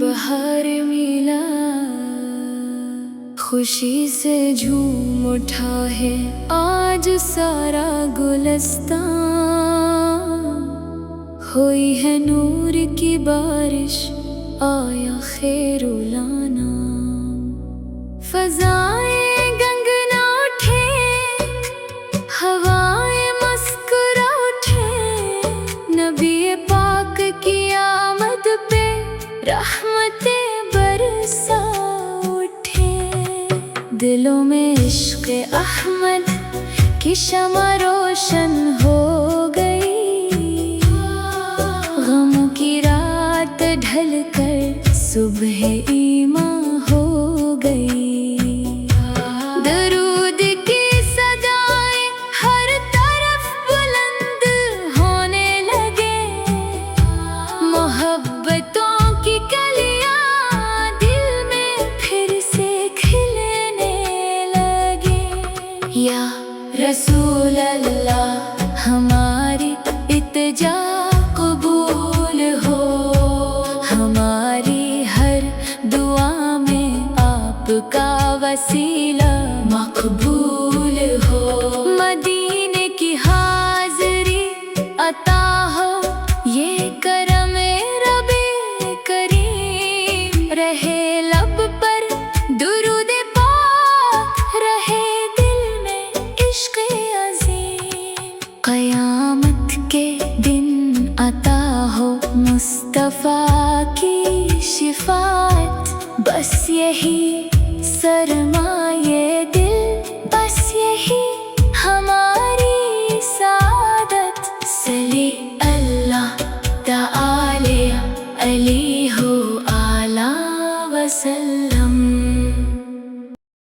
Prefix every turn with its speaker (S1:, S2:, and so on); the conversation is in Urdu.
S1: بہار ملا خوشی سے جھوم اٹھا ہے آج سارا گلستان، ہوئی ہے نور کی بارش آیا خیر لانا، فضائیں گنگنا اٹھے ہوائیں مسکرا اٹھے، نبی پاک کی آمد پہ رحمتیں برسا اٹھے، دلوں میں عشق احمد کی شمع روشن ہو گئی، غم کی رات ڈھل کر صبح ایماں ہو گئی، درود کی صدائیں ہر طرف بلند ہونے لگے، محبتوں کی کلیاں دل میں پھر سے کھلنے لگے، یا رسول اللہ ہماری التجا قبول ہو، ہماری ہر دعا میں آپ کا وسیلہ مقبول ہو، مدینے کی حاضری عطا ہو، یہ کرم رب کریم، رہے لب پر درود پاک، رہے دل میں عشق عظیم، قیامت کے دن عطا ہو مصطفیٰ کی شفاعت، بس یہی سرمایہ دل، بس یہی ہماری سعادت، صلی اللہ تعالی علیہ وآلہ وسلم۔